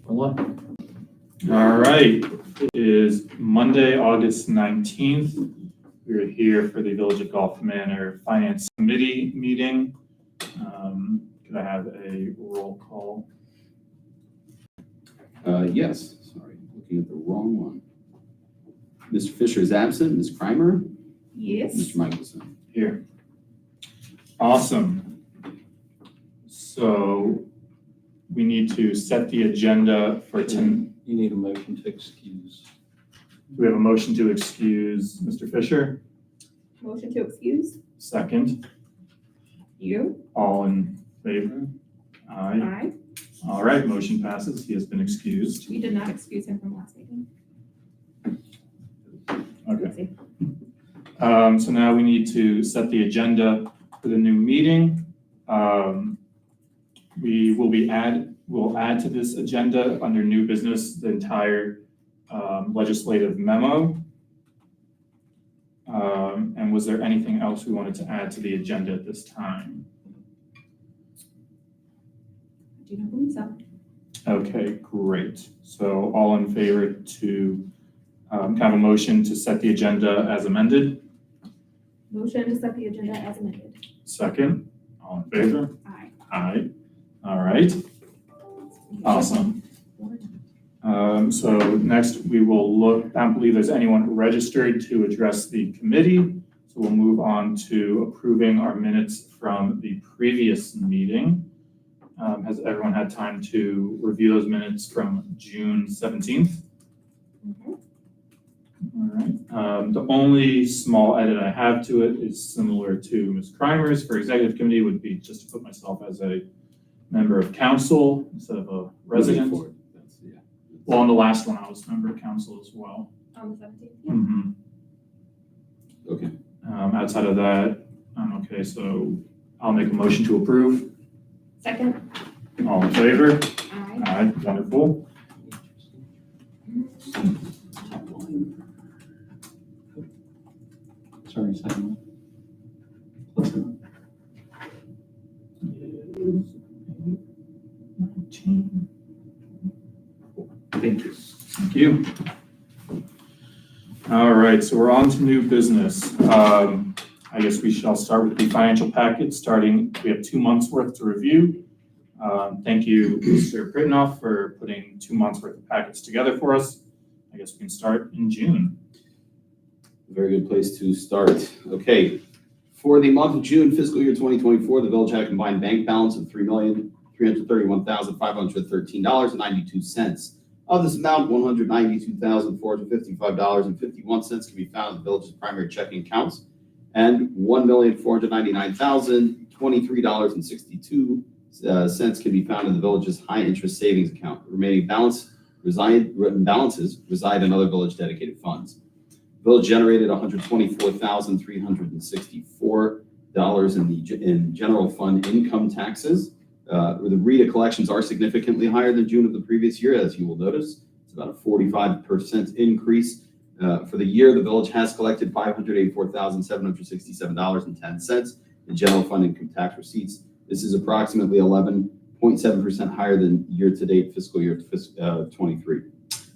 All right, it is Monday, August 19th. We're here for the Village of Gulf Manor Finance Committee meeting. Could I have a roll call? Yes, sorry, looking at the wrong one. Mr. Fisher is absent. Ms. Kramer? Yes. Mr. Michelson? Here. Awesome. So we need to set the agenda for You need a motion to excuse. Do we have a motion to excuse Mr. Fisher? Motion to excuse. Second. You. All in favor? Aye. Aye. All right, motion passes. He has been excused. You did not excuse him from last meeting. Okay. So now we need to set the agenda for the new meeting. We'll add to this agenda under new business the entire legislative memo. And was there anything else we wanted to add to the agenda at this time? I do not believe so. Okay, great. So all in favor to kind of a motion to set the agenda as amended? Motion to set the agenda as amended. Second, all in favor? Aye. Aye. All right, awesome. So next we will look, I don't believe there's anyone registered to address the committee. So we'll move on to approving our minutes from the previous meeting. Has everyone had time to review those minutes from June 17th? Mm-hmm. All right. The only small edit I have to it is similar to Ms. Kramer's for executive committee would be just to put myself as a member of council instead of a resident. Well, on the last one, I was member of council as well. On the 17th. Yeah. Mm-hmm. Okay. Outside of that, I'm okay, so I'll make a motion to approve. Second. All in favor? Aye. Aye, wonderful. Sorry, second. Thank you. Thank you. All right, so we're on to new business. I guess we shall start with the financial package starting, we have 2 months worth to review. Thank you, Mr. Britenoff, for putting 2 months worth of packets together for us. I guess we can start in June. Very good place to start. Okay, for the month of June, fiscal year 2024, the village had a combined bank balance of $3,331,513.92. Of this amount, $192,455.51 can be found in the village's primary checking accounts, and $1,499,023.62 can be found in the village's high interest savings account. The remaining balances reside in other village dedicated funds. The village generated $124,364 in general fund income taxes. The RETA collections are significantly higher than June of the previous year, as you will notice. It's about a 45% increase. For the year, the village has collected $584,767.10 in general fund income tax receipts. This is approximately 11.7% higher than year-to-date fiscal year 23.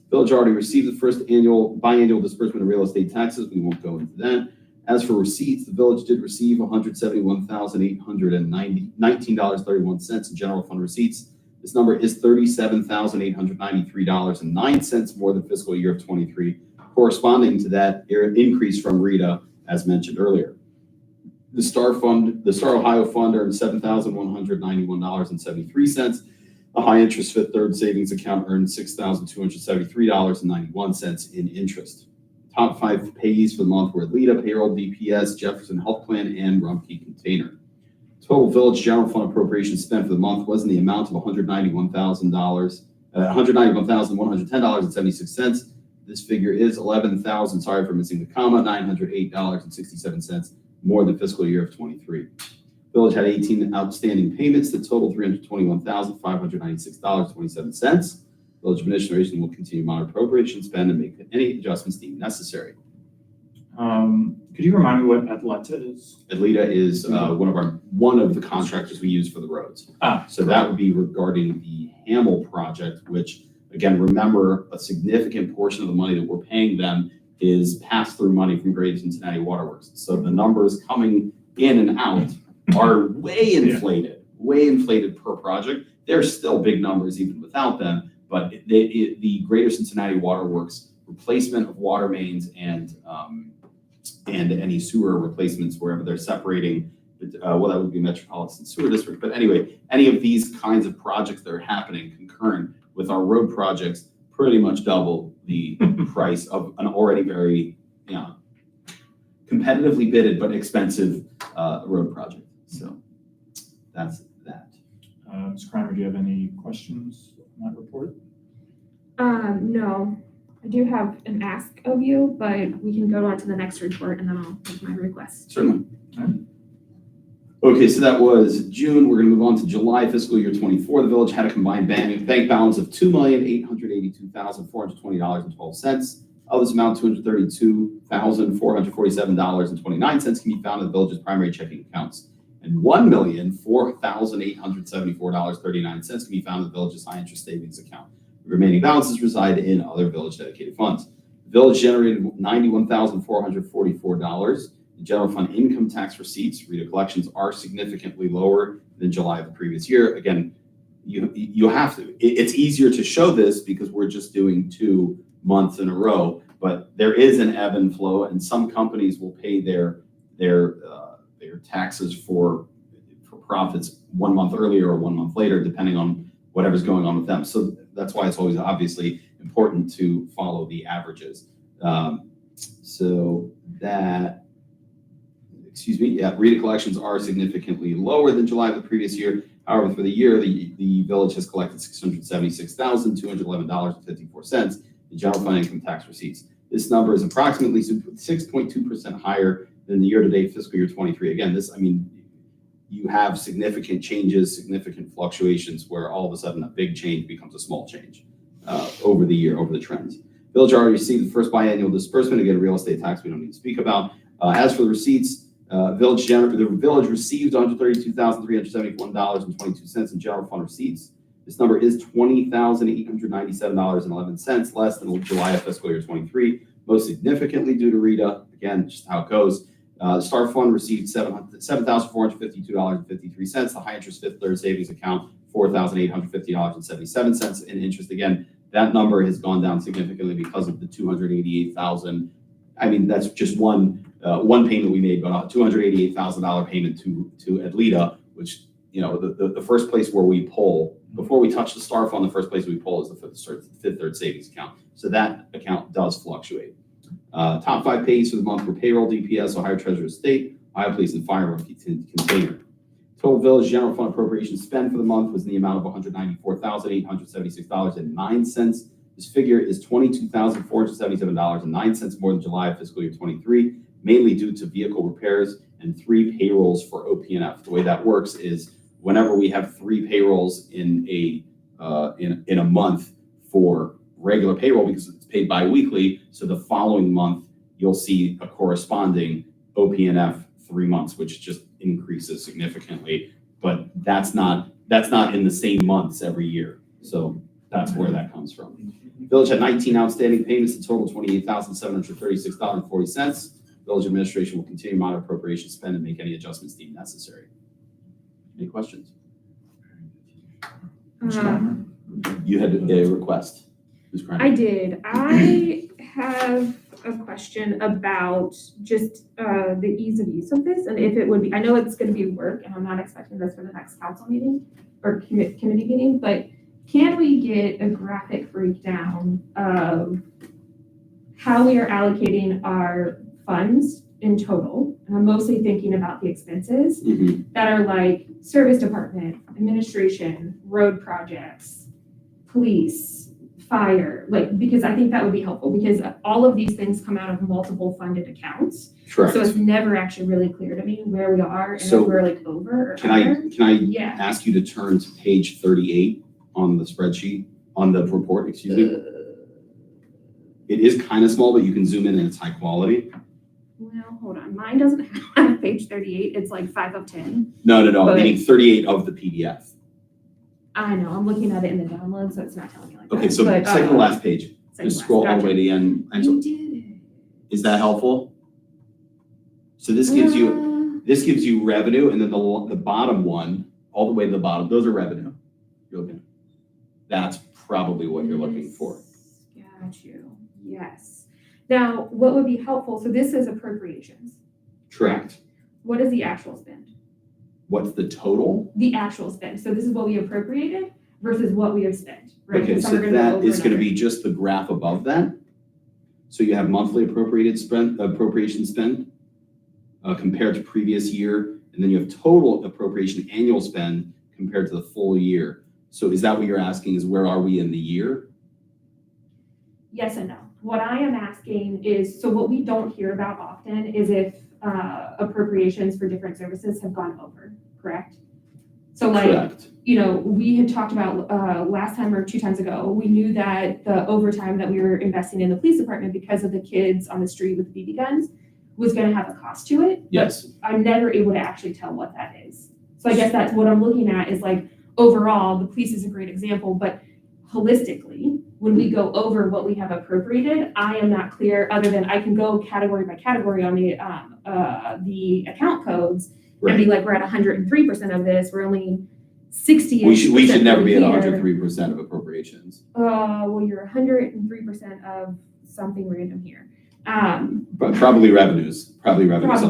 Village already received the first biannual disbursement of real estate taxes. We won't go into that. As for receipts, the village did receive $171,819.31 in general fund receipts. This number is $37,893.09 more than fiscal year of 23, corresponding to that increase from RETA, as mentioned earlier. The Star Ohio Fund earned $7,191.73. The high interest Fifth Third Savings Account earned $6,273.91 in interest. Top 5 payees for the month were Lita, Payroll, DPS, Jefferson Health Plan, and Rumpke Container. Total village general fund appropriation spent for the month was in the amount of $191,110.76. This figure is $908.67 more than fiscal year of 23. Village had 18 outstanding payments that total $321,596.27. Village administration will continue to monitor appropriation spend and make any adjustments deemed necessary. Could you remind me what Atleta is? Atleta is one of the contractors we use for the roads. So that would be regarding the Hamel project, which Again, remember, a significant portion of the money that we're paying them is pass-through money from Greater Cincinnati Waterworks. So the numbers coming in and out are way inflated per project. They're still big numbers even without them, but the Greater Cincinnati Waterworks replacement of water mains and any sewer replacements wherever they're separating, well, that would be Metropolitan Sewer District. But anyway, any of these kinds of projects that are happening concurrent with our road projects pretty much double the price of an already very, competitively bidded but expensive road project. So that's that. Ms. Kramer, do you have any questions on that report? No, I do have an ask of you, but we can go on to the next report and then I'll make my request. Certainly. All right. Okay, so that was June. We're going to move on to July fiscal year 24. The village had a combined bank balance of $2,882,420.12. Of this amount, $232,447.29 can be found in the village's primary checking accounts, and $1,004,874.39 can be found in the village's high interest savings account. The remaining balances reside in other village dedicated funds. The village generated $91,444 in general fund income tax receipts. RETA collections are significantly lower than July of the previous year. Again, you have to. It's easier to show this because we're just doing 2 months in a row, but there is an ebb and flow, and some companies will pay their taxes for profits 1 month earlier or 1 month later, depending on whatever's going on with them. So that's why it's always obviously important to follow the averages. RETA collections are significantly lower than July of the previous year. However, for the year, the village has collected $676,211.54 in general fund income tax receipts. This number is approximately 6.2% higher than the year-to-date fiscal year 23. Again, you have significant changes, significant fluctuations where all of a sudden a big change becomes a small change over the year, over the trends. Village already received the first biannual disbursement. Again, real estate tax we don't need to speak about. As for the receipts, the village received $132,371.22 in general fund receipts. This number is $20,897.11 less than July of fiscal year 23, most significantly due to RETA. Again, just how it goes. The Star Fund received $7,452.53. The high interest Fifth Third Savings Account, $4,850.77 in interest. Again, that number has gone down significantly because of the $288,000. I mean, that's just one payment we made, but a $288,000 payment to Adlita, which, the first place where we pull, before we touch the Star Fund, the first place we pull is the Fifth Third Savings Account. So that account does fluctuate. Top 5 pays for the month were payroll, DPS, Ohio Treasurer of State, Ohio Police, and Fire Container. Total village general fund appropriation spend for the month was in the amount of $194,876.09. This figure is $22,477.09 more than July of fiscal year 23, mainly due to vehicle repairs and 3 payrolls for OPNF. The way that works is whenever we have 3 payrolls in a month for regular payroll, because it's paid bi-weekly, so the following month you'll see a corresponding OPNF 3 months, which just increases significantly. But that's not in the same months every year. So that's where that comes from. Village had 19 outstanding payments, a total $28,736.40. Village administration will continue to monitor appropriation spend and make any adjustments deemed necessary. Any questions? You had a request. I did. I have a question about just the ease of use of this and if it would be, I know it's going to be work and I'm not expecting this for the next council meeting or committee meeting, but can we get a graphic breakdown of how we are allocating our funds in total? And I'm mostly thinking about the expenses that are like service department, administration, road projects, police, fire, because I think that would be helpful because all of these things come out of multiple funded accounts. Correct. So it's never actually really clear to me where we are and So if we're over or Can under. I Yeah. ask you to turn to page 38 on the spreadsheet, on the report, excuse me? It is kind of small, but you can zoom in and it's high quality. Well, hold on. Mine doesn't have page 38. It's like 5 of 10. No, But- meaning 38 of the PDF. I know, I'm looking at it in the download, so it's not telling me like that. Okay, so but, second to last page, second just last, scroll all the gotcha. way to the end. And so, You did it. is that helpful? So this gives you revenue, and then the bottom one, all the way to the bottom, those are revenue. You're looking. That's probably what you're looking for. Got you, yes. Now, what would be helpful, so this is appropriations. Correct. What is the actual spend? What's the total? The actual spend, so this is what we appropriated versus what we have spent, right? Okay, Some so are gonna go that over is gonna another. be just the graph above that. So you have monthly appropriation spend compared to previous year, and then you have total appropriation annual spend compared to the full year. So is that what you're asking, is where are we in the year? Yes and no. What I am asking is, so what we don't hear about often is if appropriations for different services have gone over, correct? So like, Correct. you know, we had talked about last time or 2 times ago, we knew that the overtime that we were investing in the police department because of the kids on the street with BB guns was gonna have a cost to it. Yes. I'm never able to actually tell what that is. So I guess that's what I'm looking at is like, overall, the police is a great example, but holistically, when we go over what we have appropriated, I am not clear, other than I can go category by category on the account codes and be like, we're at 103% of this, we're only 60. We should never be at 103% of appropriations. Well, you're 103% of something random here. But probably revenues on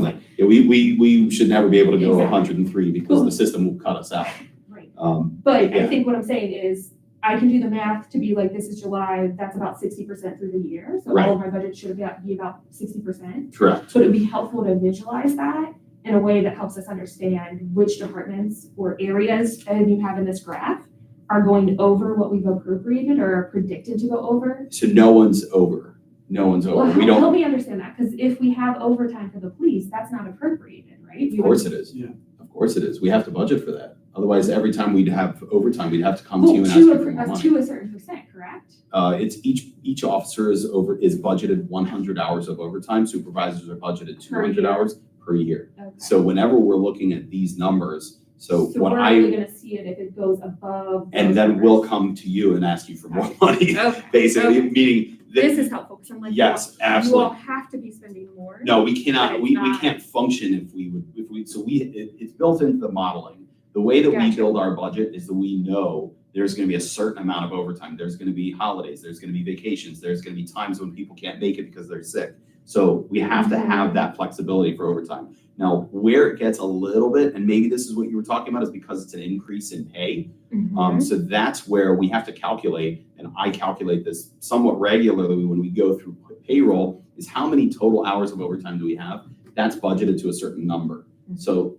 that. Yeah, we should never be able to go Exactly. 103 because the system will cut us out. Right. yeah. But I think what I'm saying is, I can do the math to be like, this is July, that's about 60% through the year. So Right. all of my budget should be about 60%. Correct. So it'd be helpful to visualize that in a way that helps us understand which departments or areas, and you have in this graph, are going over what we've appropriated or are predicted to go over. So no one's over. Well, We don't. help me understand that, because if we have overtime for the police, that's not appropriated, right? Of course it is. Yeah. Of course it is. We have to budget for that. Otherwise, every time we'd have overtime, we'd have to come to you and ask you for more money. To a certain percent, correct? It's each officer is budgeted 100 hours of overtime. Supervisors are budgeted 200 hours per year. Okay. So whenever we're looking at these numbers, so we're what only gonna see it if it goes above. and those then numbers. we'll come to you and ask you for more money, Okay. basically, Okay. meaning that, This is helpful, because I'm like, yes, you all absolutely. have to be spending more. No, we cannot, But it's we not- can't function it's built into the modeling. The way that we Gotcha. build our budget is that we know there's gonna be a certain amount of overtime, there's gonna be holidays, there's gonna be vacations, there's gonna be times when people can't make it because they're sick. So we have to have that flexibility for overtime. Now, where it gets a little bit, and maybe this is what you were talking about, is because it's an increase in pay. Mhm. So that's where we have to calculate, and I calculate this somewhat regularly when we go through payroll, is how many total hours of overtime do we have? That's budgeted to a certain number. So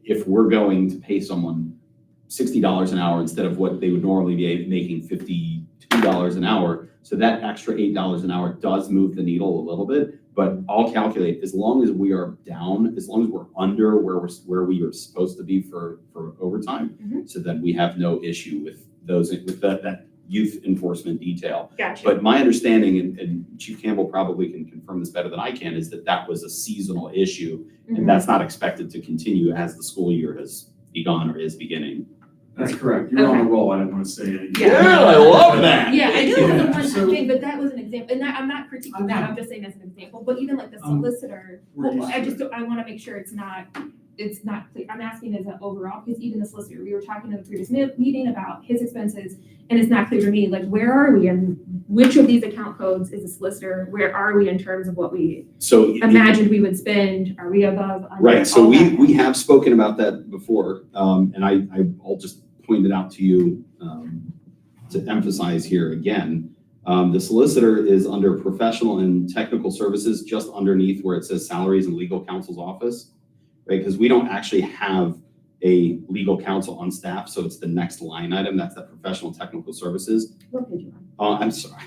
if we're going to pay someone $60 an hour instead of what they would normally be making $52 an hour, so that extra $8 an hour does move the needle a little bit. But I'll calculate, as long as we are down, as long as we're under where we are supposed to be for overtime, Mhm. so then we have no issue with that youth enforcement detail. Gotcha. But my understanding, and Chief Campbell probably can confirm this better than I can, is that was a seasonal issue, Mhm. and that's not expected to continue as the school year has begun or is beginning. That's correct. You're on a roll. I didn't want to say anything. Yeah. I love that. Yeah, I knew it was a Yeah, one-time so- thing, but that was an example, and I'm not critiquing I that, know. I'm just saying as an example, but even like the Um, solicitor, we're well, used I to just, it. I wanna make sure it's not clear, I'm asking as an overall, because even the solicitor, we were talking in the previous meeting about his expenses, and it's not clear to me, like, where are we, and which of these account codes is a solicitor, where are we in terms of what we So imagined we would spend, are we above, under, right, so all that? we have spoken about that before, and I'll just point it out to you to emphasize here again. The solicitor is under professional and technical services, just underneath where it says salaries and legal counsel's office, right? Because we don't actually have a legal counsel on staff, so it's the next line item, that's the professional technical services. What page you on? I'm sorry.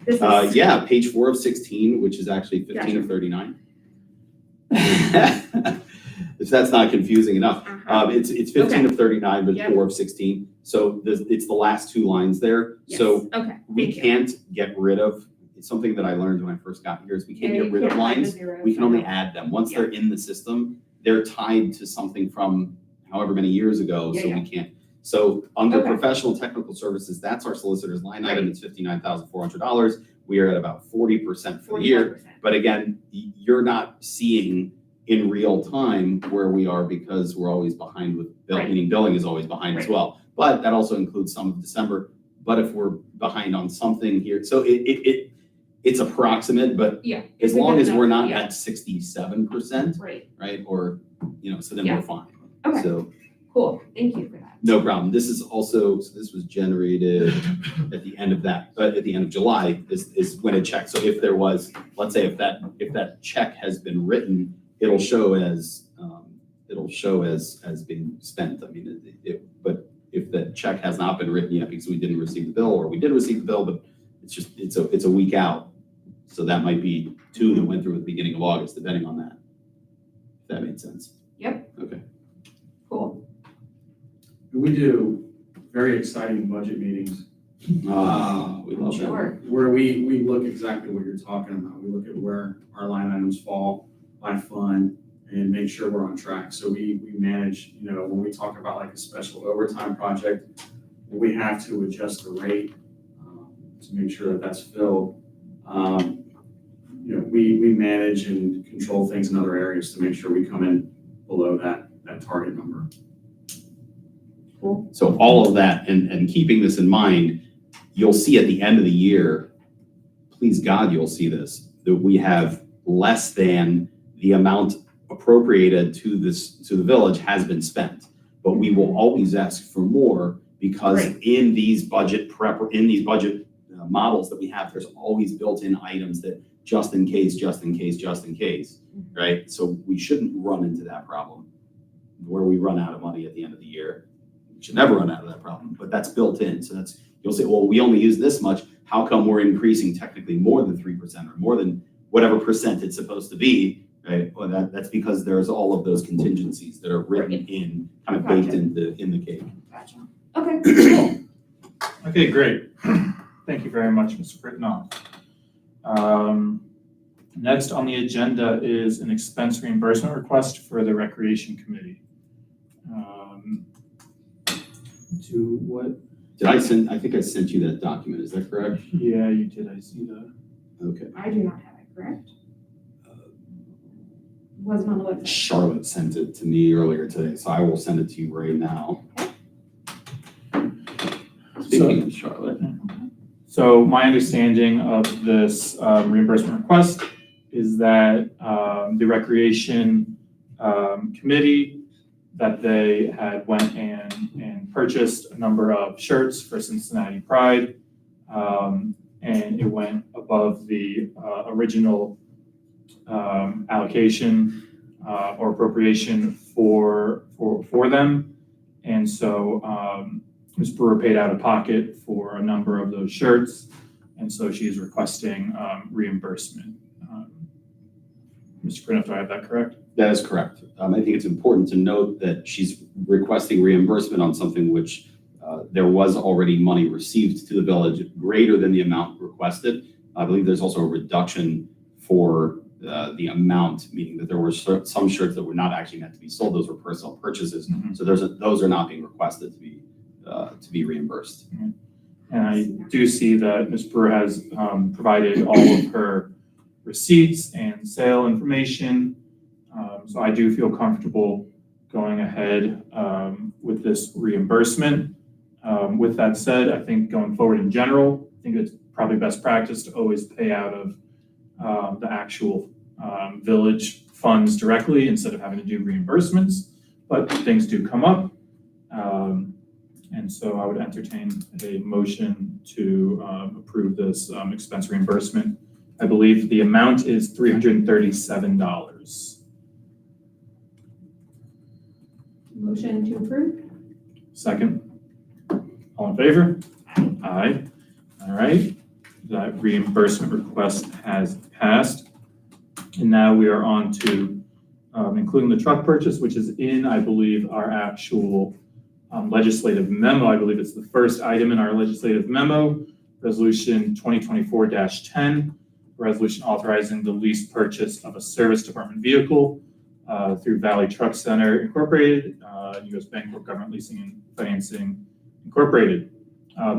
This is, Yeah, page 4 of 16, which is actually 15 Gotcha. of 39. If that's not confusing enough. uh-huh. It's 15 of 39, but Yep. 4 of 16. So it's the last 2 lines there. Yes. So Okay, we thank you. can't get rid of, it's something that I learned when I first got here, is we can't Yeah, get rid of you can't hide the lines. zeros, We can I only know. add them. Once they're in the system, they're tied to something from however many years ago, Yeah, so yeah. we can't. So under Okay. professional technical services, that's our solicitor's line item. It's $59,400. We are at about 40% for the year. 45%. But again, you're not seeing in real time where we are because we're always behind with billing, Right. meaning billing is always behind as Right. well. But that also includes some of December. But if we're behind on something here, so it's approximate, but Yeah. as it's a long good as we're enough- not yeah, at 67%, Right, right? Or, so then Yeah. we're fine. okay, So cool, thank you for that. no problem. This is also, so this was generated at the end of that, at the end of July is when it checked. So if there was, let's say if that check has been written, it'll show as being spent. I mean, but if the check has not been written yet because we didn't receive the bill, or we did receive the bill, but it's a week out. So that might be 2 that went through at the beginning of August, depending on that. If that made sense. Yep. Okay. Cool, We do very exciting budget meetings We love that. sure, where we look exactly what you're talking about. We look at where our line items fall by fund and make sure we're on track. So we manage, when we talk about like a special overtime project, we have to adjust the rate to make sure that that's filled. We manage and control things in other areas to make sure we come in below that target number. cool, So all of that, and keeping this in mind, you'll see at the end of the year, please God, you'll see this, that we have less than the amount appropriated to the village has been spent. But we will always ask for more because Right. in these budget models that we have, there's always built-in items that just in case, right? So we shouldn't run into that problem where we run out of money at the end of the year. We should never run out of that problem, but that's built in. So you'll say, well, we only use this much. How come we're increasing technically more than 3% or more than whatever percent it's supposed to be, right? Well, that's because there's all of those contingencies that are written in, kind of baked in the cake. gotcha, okay, cool. Okay, great. Thank you very much, Mr. Britnoff. Next on the agenda is an expense reimbursement request for the Recreation Committee. I think I sent you that document, is that correct? Yeah, you did, I see that. Okay. I do not have it, correct? Wasn't on the website. Charlotte sent it to me earlier today, so I will send it to you right now. Speaking of Charlotte. So my understanding of this reimbursement request is that the Recreation Committee, that they had went and purchased a number of shirts for Cincinnati Pride, and it went above the original allocation or appropriation for them. And so Ms. Brewer paid out of pocket for a number of those shirts, and so she's requesting reimbursement. Mr. Grinnell, do I have that correct? That is correct. I think it's important to note that she's requesting reimbursement on something which there was already money received to the village greater than the amount requested. I believe there's also a reduction for the amount, meaning that there were some shirts that were not actually meant to be sold. Those were personal purchases. Mhm. So those are not being requested to be reimbursed. And I do see that Ms. Brewer has provided all of her receipts and sale information. So I do feel comfortable going ahead with this reimbursement. With that said, I think going forward in general, I think it's probably best practice to always pay out of the actual village funds directly instead of having to do reimbursements, but things do come up. And so I would entertain a motion to approve this expense reimbursement. I believe the amount is $337. Motion to approve? Second. All in favor? Aye. All right. That reimbursement request has passed. And now we are on to including the truck purchase, which is in, I believe, our actual legislative memo. I believe it's the first item in our legislative memo, Resolution 2024-10, resolution authorizing the lease purchase of a service department vehicle through Valley Truck Center Incorporated, U.S. Bancorp Government Leasing and Financing Incorporated.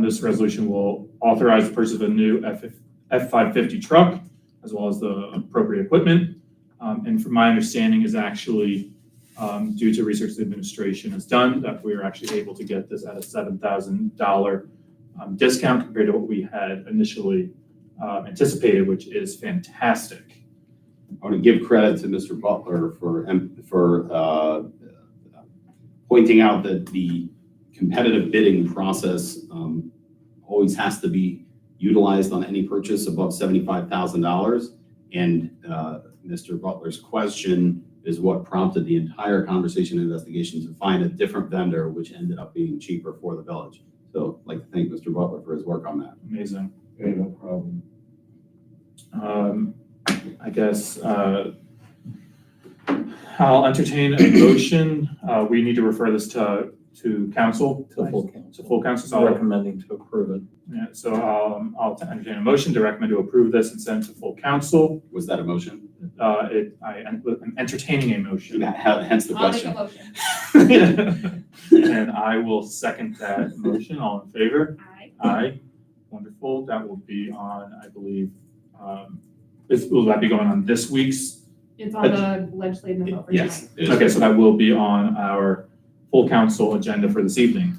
This resolution will authorize the purchase of a new F-550 truck, as well as the appropriate equipment. And from my understanding is actually, due to research the administration has done, that we are actually able to get this at a $7,000 discount compared to what we had initially anticipated, which is fantastic. I want to give credit to Mr. Butler for pointing out that the competitive bidding process always has to be utilized on any purchase above $75,000. And Mr. Butler's question is what prompted the entire conversation and investigation to find a different vendor, which ended up being cheaper for the village. So I'd like to thank Mr. Butler for his work on that. Amazing. Okay, no problem. I guess I'll entertain a motion. We need to refer this to council. To full To council. full council. So I'll, Recommending to approve it. yeah, so I'll entertain a motion to recommend to approve this and send it to full council. Was that a motion? I'm entertaining a motion. Hence the I'll make a question. motion. And I will second that motion. All in favor? Aye. Aye. Wonderful. That will be on, I believe, will that be going on this week's? It's on the legislative memo for tonight. Yes. it is. Okay, so that will be on our full council agenda for this evening.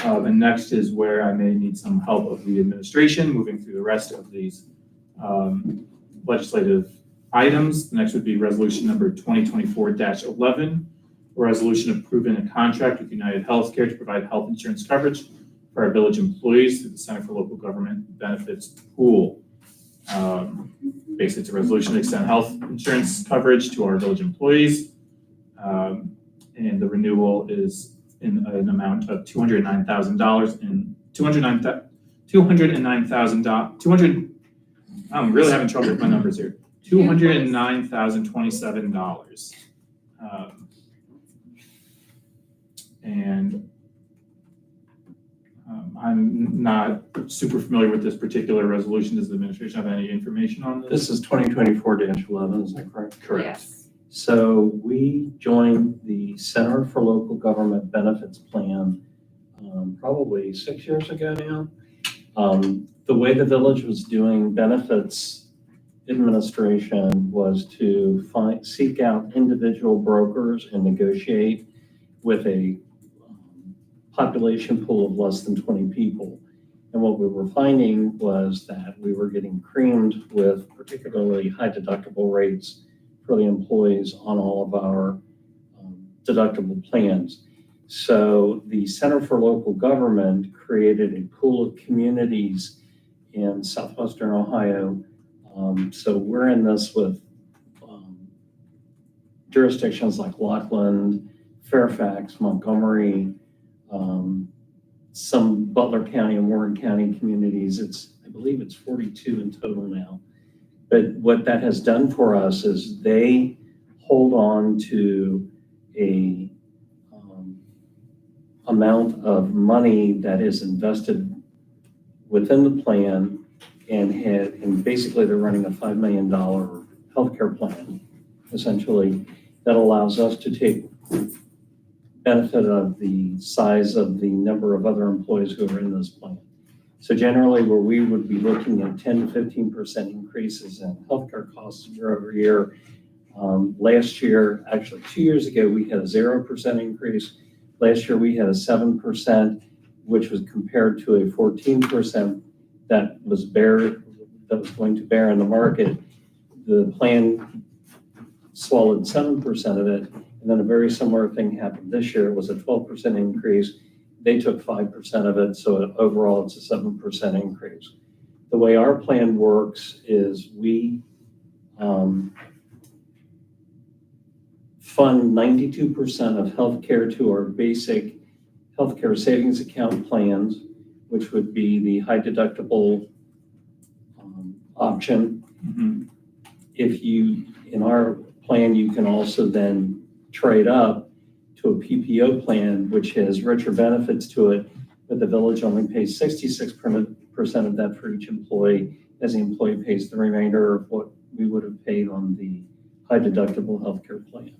And next is where I may need some help of the administration, moving through the rest of these legislative items. The next would be resolution number 2024-11, a resolution approving a contract with United Healthcare to provide health insurance coverage for our village employees through the Center for Local Government Benefits pool. Basically, it's a resolution to extend health insurance coverage to our village employees. And the renewal is in an amount of $209,000 and I'm really having trouble with my numbers here. $209,027. And I'm not super familiar with this particular resolution. Does the administration have any information on this? This is 2024-11, is that correct? Correct. Yes. So we joined the Center for Local Government Benefits Plan probably 6 years ago now. The way the village was doing benefits administration was to seek out individual brokers and negotiate with a population pool of less than 20 people. And what we were finding was that we were getting creamed with particularly high deductible rates for the employees on all of our deductible plans. So the Center for Local Government created a pool of communities in southwestern Ohio. So we're in this with jurisdictions like Lockland, Fairfax, Montgomery, some Butler County and Warren County communities. I believe it's 42 in total now. But what that has done for us is they hold on to a amount of money that is invested within the plan, and basically they're running a $5 million healthcare plan, essentially, that allows us to take benefit of the size of the number of other employees who are in this plan. So generally, where we would be looking at 10 to 15% increases in healthcare costs year over year. Last year, actually 2 years ago, we had a 0% increase. Last year, we had a 7%, which was compared to a 14% that was going to bear in the market. The plan swallowed 7% of it, and then a very similar thing happened this year. It was a 12% increase. They took 5% of it, so overall it's a 7% increase. The way our plan works is we fund 92% of healthcare to our basic healthcare savings account plans, which would be the high deductible option. Mhm. In our plan, you can also then trade up to a PPO plan, which has richer benefits to it, but the village only pays 66% of that for each employee, as the employee pays the remainder of what we would have paid on the high deductible healthcare plan.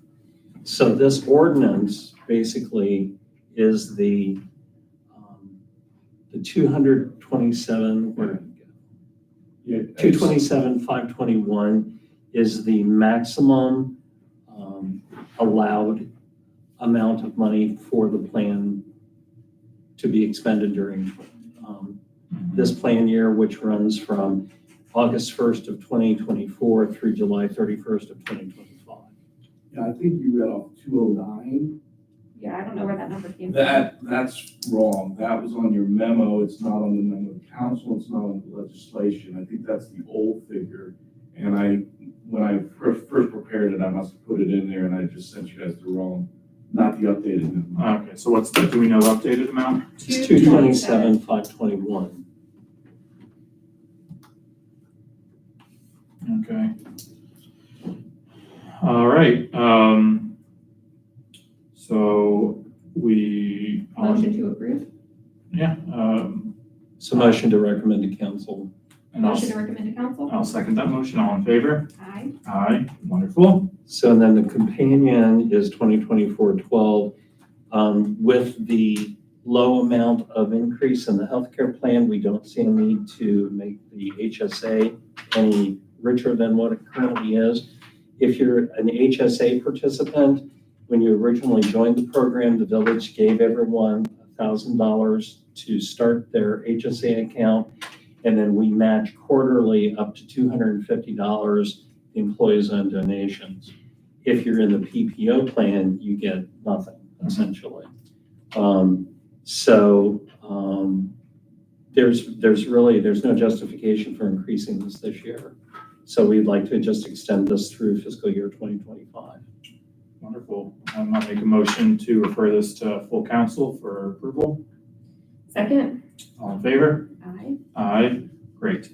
So this ordinance basically is the 227, where did it go? Yeah, 227, 521 is the maximum allowed amount of money for the plan to be expended during this plan year, which runs from August 1st of 2024 through July 31st of 2025. Yeah, I think you read off 209. Yeah, I don't know where that number came from. That's wrong. That was on your memo. It's not on the memo of council. It's not on the legislation. I think that's the old figure. And when I first prepared it, I must have put it in there and I just sent you guys the wrong, not the updated memo. Okay, so what's the, do we know the updated amount? It's 227, 521. Okay. All right, so we. Motion to approve? Yeah, So motion to recommend to council. and I'll, Motion to recommend to council? I'll second that motion. All in favor? Aye. Aye, wonderful. So then the companion is 2024-12. With the low amount of increase in the healthcare plan, we don't see a need to make the HSA any richer than what it currently is. If you're an HSA participant, when you originally joined the program, the village gave everyone $1,000 to start their HSA account. And then we match quarterly up to $250 employees on donations. If you're in the PPO plan, you get nothing, essentially. There's no justification for increasing this year. So we'd like to just extend this through fiscal year 2025. Wonderful. I'll make a motion to refer this to full council for approval. Second? All in favor? Aye. Aye, great.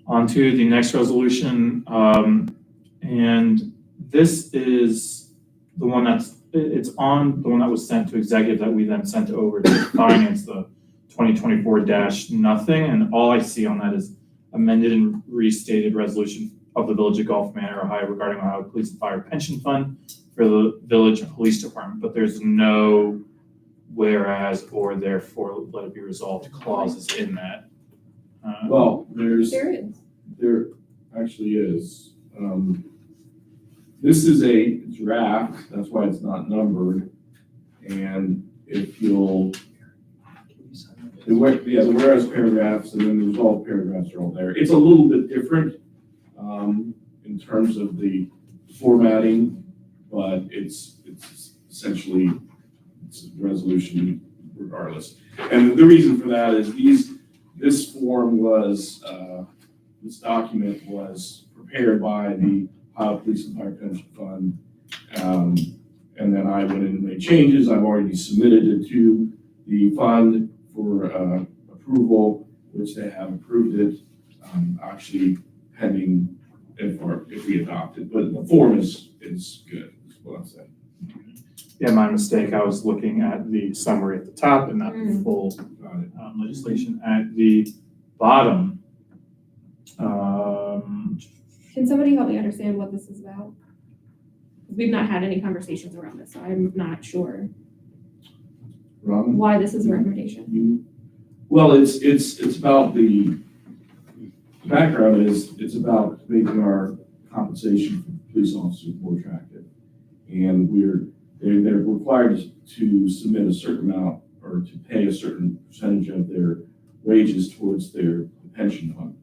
On to the next resolution, and this is the one it's on the one that was sent to executive that we then sent over to finance, the 2024-nothing, and all I see on that is amended and restated resolution of the Village of Gulf Manor, Ohio regarding Ohio Police and Fire Pension Fund for the Village Police Department, but there's no whereas or therefore let it be resolved clauses in that. Well, There is. there actually is. This is a draft, that's why it's not numbered. And if you'll, the whereas paragraphs and then the resolved paragraphs are all there. It's a little bit different in terms of the formatting, but it's essentially it's a resolution regardless. And the reason for that is this form was, this document was prepared by the Ohio Police and Fire Pension Fund. And then I went in and made changes. I've already submitted it to the fund for approval, which they have approved it, actually pending if we adopt it. But the form is good, is what I'm saying. Yeah, my mistake. I was looking at the summary at the top and not the full legislation at the bottom. Can somebody help me understand what this is about? We've not had any conversations around this, so I'm not sure Robin? why this is a recommendation. Well, it's about the background is it's about making our compensation for police officers more attractive. And they're required to submit a certain amount or to pay a certain percentage of their wages towards their pension fund.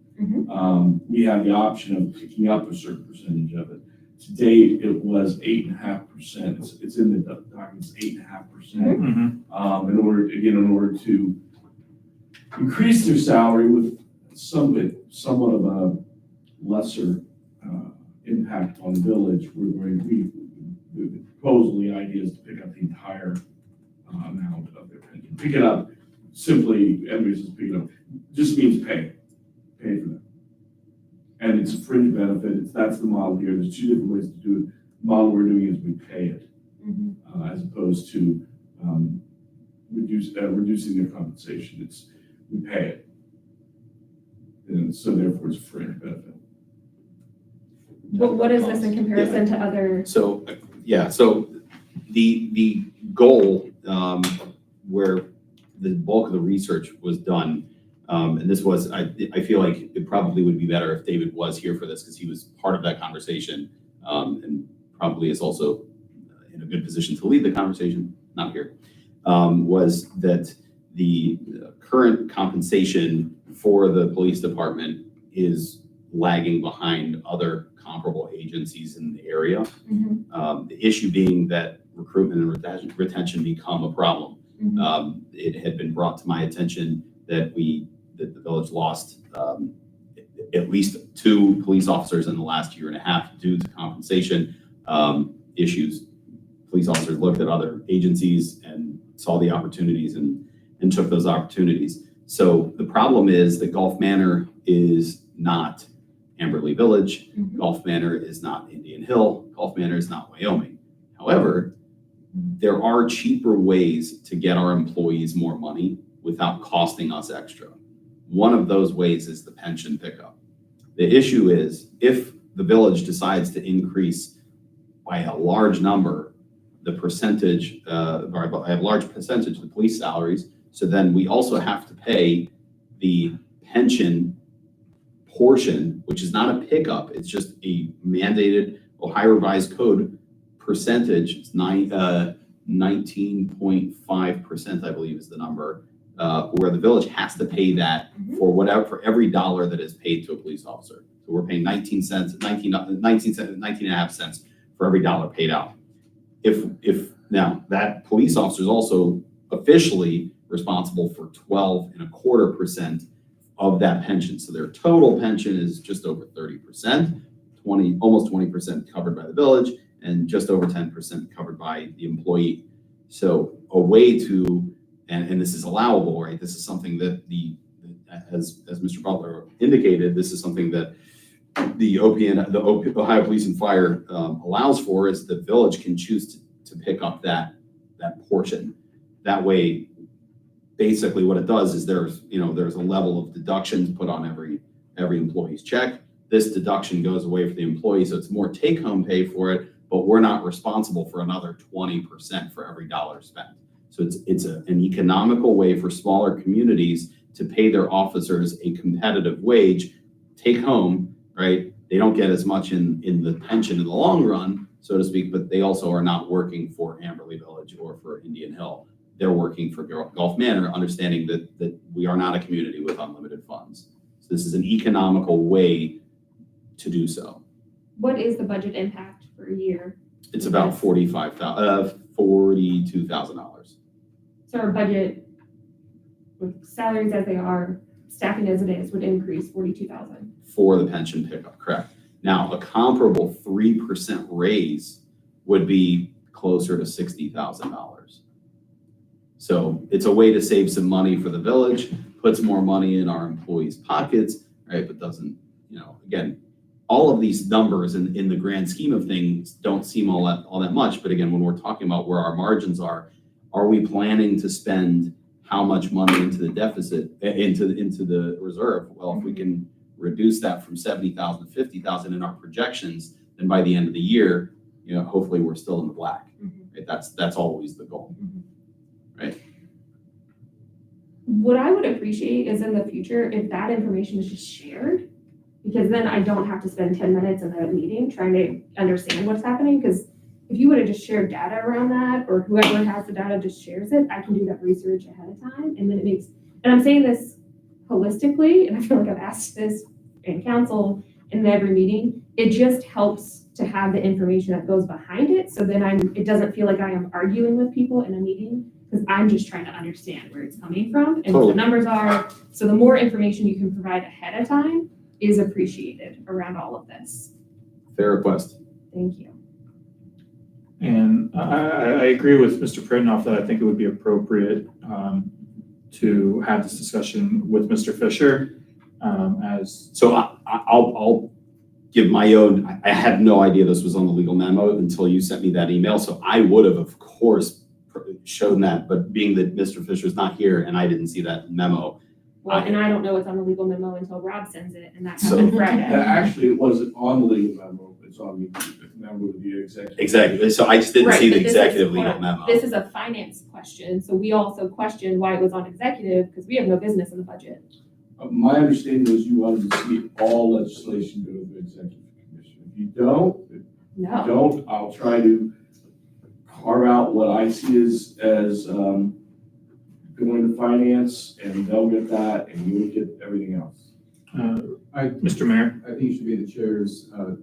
We have the option of picking up a certain percentage of it. To date, it was 8.5%. It's in the documents, 8.5%. In order to increase their salary with somewhat of a lesser impact on the village, the proposal, the idea is to pick up the entire amount of their pension. Pick it up simply, everybody's just pick it up, just means pay for them. And it's a fringe benefit. That's the model here. There's two different ways to do it. The model we're doing is we pay it as opposed to reducing their compensation. We pay it. And so therefore it's a fringe benefit. What is this in comparison to other? So, yeah, so The goal, where the bulk of the research was done, and this was, I feel like it probably would be better if David was here for this because he was part of that conversation, and probably is also in a good position to lead the conversation, not here, was that the current compensation for the police department is lagging behind other comparable agencies in the area. The issue being that recruitment and retention become a problem. It had been brought to my attention that the village lost at least 2 police officers in the last year and a half due to compensation issues. Police officers looked at other agencies and saw the opportunities and took those opportunities. So the problem is that Gulf Manor is not Amberley Village. Gulf Manor is not Indian Hill. Gulf Manor is not Wyoming. However, there are cheaper ways to get our employees more money without costing us extra. One of those ways is the pension pickup. The issue is if the village decides to increase by a large number the percentage, or by a large percentage of the police salaries, so then we also have to pay the pension portion, which is not a pickup, it's just a mandated Ohio Revised Code percentage. It's 19.5%, I believe is the number, where the village has to pay that for every dollar that is paid to a police officer. So we're paying 19 and a half cents for every dollar paid out. If now that police officer is also officially responsible for 12.25% of that pension. So their total pension is just over 30%, almost 20% covered by the village, and just over 10% covered by the employee. So a way to, and this is allowable, right? This is something that as Mr. Butler indicated, this is something that the OPN, the Ohio Police and Fire allows for, is the village can choose to pick up that portion. That way, basically what it does is there's a level of deductions put on every employee's check. This deduction goes away for the employee, so it's more take-home pay for it, but we're not responsible for another 20% for every dollar spent. So it's an economical way for smaller communities to pay their officers a competitive wage, take home, right? They don't get as much in the pension in the long run, so to speak, but they also are not working for Amberley Village or for Indian Hill. They're working for Gulf Manor, understanding that we are not a community with unlimited funds. So this is an economical way to do so. What is the budget impact for a year? It's about $42,000. So our budget, with salaries as they are, staffing as it is, would increase 42,000. For the pension pickup, correct. Now, a comparable 3% raise would be closer to $60,000. So it's a way to save some money for the village, puts more money in our employees' pockets, right? But doesn't, again, all of these numbers in the grand scheme of things don't seem all that much. But again, when we're talking about where our margins are we planning to spend how much money into the deficit, into the reserve? Well, if we can reduce that from 70,000 to 50,000 in our projections, then by the end of the year, hopefully we're still in the black. Right? That's always the goal. Right. What I would appreciate is in the future, if that information is just shared, because then I don't have to spend 10 minutes in a meeting trying to understand what's happening. Because if you would have just shared data around that, or whoever has the data just shares it, I can do that research ahead of time. And then and I'm saying this holistically, and I feel like I've asked this in council in every meeting, it just helps to have the information that goes behind it. So then it doesn't feel like I am arguing with people in a meeting, because I'm just trying to understand where it's coming from and what the numbers are. So the more information you can provide ahead of time is appreciated around all of this. Fair request. Thank you. And I agree with Mr. Pritnoff that I think it would be appropriate to have this discussion with Mr. Fisher So I'll give my own. I had no idea this was on the legal memo until you sent me that email. So I would have, of course, shown that. But being that Mr. Fisher's not here and I didn't see that memo, Well, and I don't know what's on the legal memo until Rob sends it, and that So- happened Friday. Actually, it wasn't on the legal memo, it's on the memo with the executive. Exactly, so I just didn't Right, see the but this is- executive hold legal on. memo. This is a finance question, so we also questioned why it was on executive, because we have no business in the budget. My understanding was you wanted to see all legislation go to the executive commission. If you don't, No. I'll try to carve out what I see as going to finance, and they'll get that, and you'll get everything else. Mr. Mayor? I think it should be the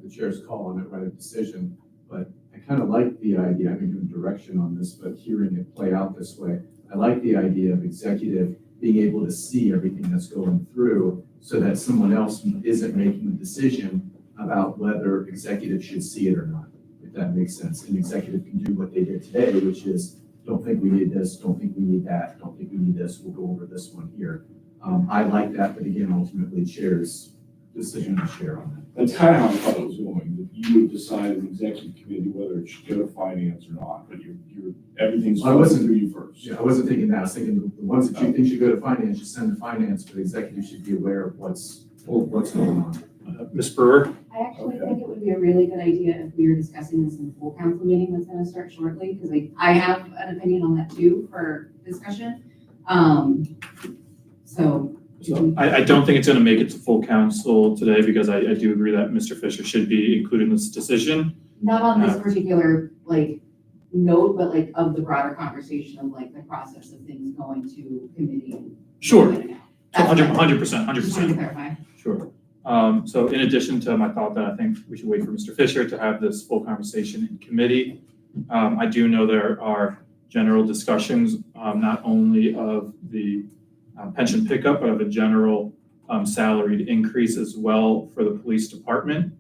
chair's call on it, right, a decision. But I kind of like the idea, I can give direction on this, but hearing it play out this way, I like the idea of executive being able to see everything that's going through so that someone else isn't making a decision about whether executive should see it or not, if that makes sense. And executive can do what they did today, which is, don't think we need this, don't think we need that, don't think we need this, we'll go over this one here. I like that, but again, ultimately chair's decision to share on that. That's kind of how I thought it was going, that you would decide as executive committee whether it should go to finance or not, but everything's I wasn't- going through you first. Yeah, I wasn't thinking that, I was thinking the ones that you think should go to finance, you send to finance, but executive should be aware of what's going on. Ms. Brewer? I actually think it would be a really good idea if we were discussing this in the full council meeting that's gonna start shortly, because I have an opinion on that too for discussion. So. I don't think it's gonna make it to full council today because I do agree that Mr. Fisher should be included in this decision. Not on this particular, like, note, but like of the broader conversation of like the process of things going to committee. and Sure, going out. That's what I- 100%. Just wanted to clarify. Sure. So in addition to my thought that I think we should wait for Mr. Fisher to have this full conversation in committee, I do know there are general discussions, not only of the pension pickup, but of a general salaried increase as well for the police department.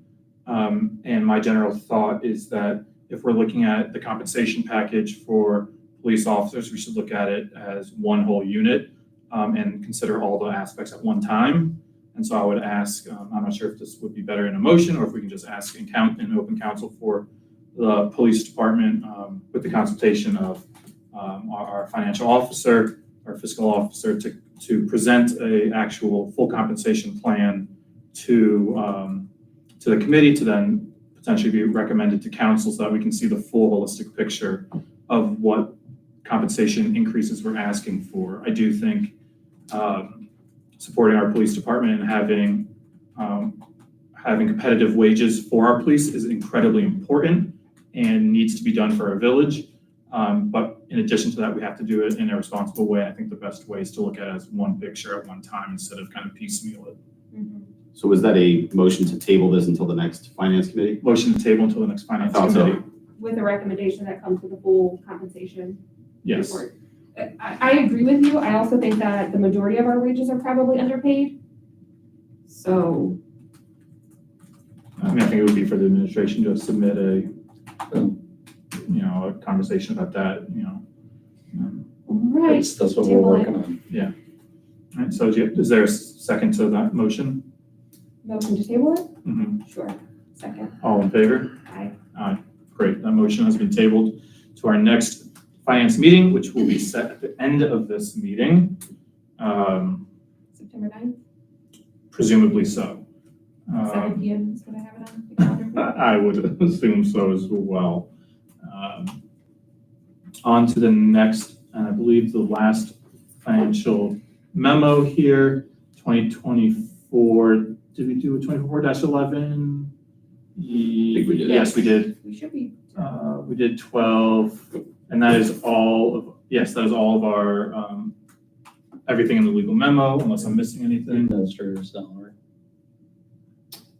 And my general thought is that if we're looking at the compensation package for police officers, we should look at it as one whole unit and consider all the aspects at one time. And so I would ask, I'm not sure if this would be better in a motion or if we can just ask and count in open council for the police department with the consultation of our financial officer, our fiscal officer to present a actual full compensation plan to the committee to then potentially be recommended to council so that we can see the full holistic picture of what compensation increases we're asking for. I do think supporting our police department and having competitive wages for our police is incredibly important and needs to be done for our village. But in addition to that, we have to do it in a responsible way. I think the best way is to look at it as one picture at one time instead of kind of piecemeal it. So was that a motion to table this until the next finance committee? Motion to table until the next finance I thought so. committee. With a recommendation that comes with a full compensation Yes. report. I agree with you. I also think that the majority of our wages are probably underpaid. So, I mean, I think it would be for the administration to submit a conversation about that, right. That's what we're Table it. working on. All right, so is there a second to that motion? Motion to table it? Mhm. Sure. Second. All in favor? Aye. Aye. Great, that motion has been tabled to our next finance meeting, which will be set at the end of this meeting, September 9th, presumably so. 7 PM is what I have it on the calendar for. I would assume so as well. On to the next, and I believe the last financial memo here, 2024, did we do a 24-11? think we did. Yes, we did. We should be. We did 12, and that is all of our, everything in the legal memo, unless I'm missing anything. Administrator's salary.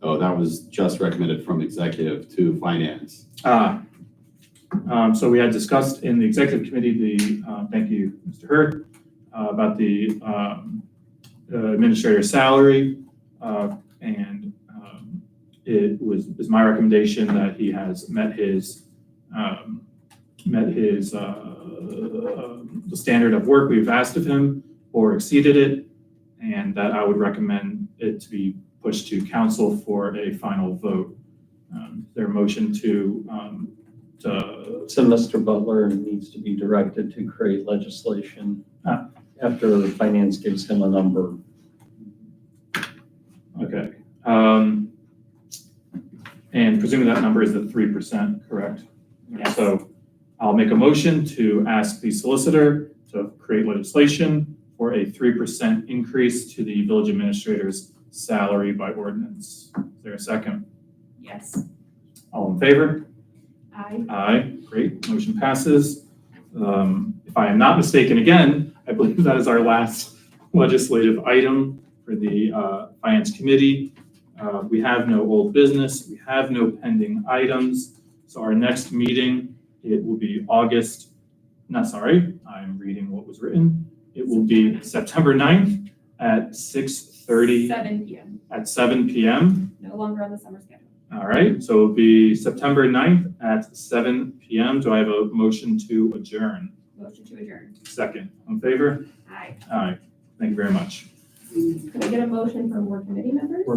Oh, that was just recommended from executive to finance. So we had discussed in the executive committee, thank you, Mr. Hurd, about the administrator's salary. And it is my recommendation that he has met his the standard of work we've asked of him or exceeded it, and that I would recommend it to be pushed to council for a final vote. Their motion to So Mr. Butler needs to be directed to create legislation after finance gives him a number Okay. And presuming that number is the 3%, correct? Yes. So I'll make a motion to ask the solicitor to create legislation for a 3% increase to the village administrator's salary by ordinance. Is there a second? Yes. All in favor? I, Aye, great, motion passes. If I am not mistaken, again, I believe that is our last legislative item for the Finance Committee. We have no old business, we have no pending items. So our next meeting, it will be I'm reading what was written. It will be September 9th at 6:30, 7 p.m. at 7 p.m. No longer on the summer schedule. All right, so it'll be September 9th at 7 p.m. Do I have a motion to adjourn? Motion to adjourn. Second, in favor? Aye. Aye. Thank you very much. Could I get a motion from board committee members?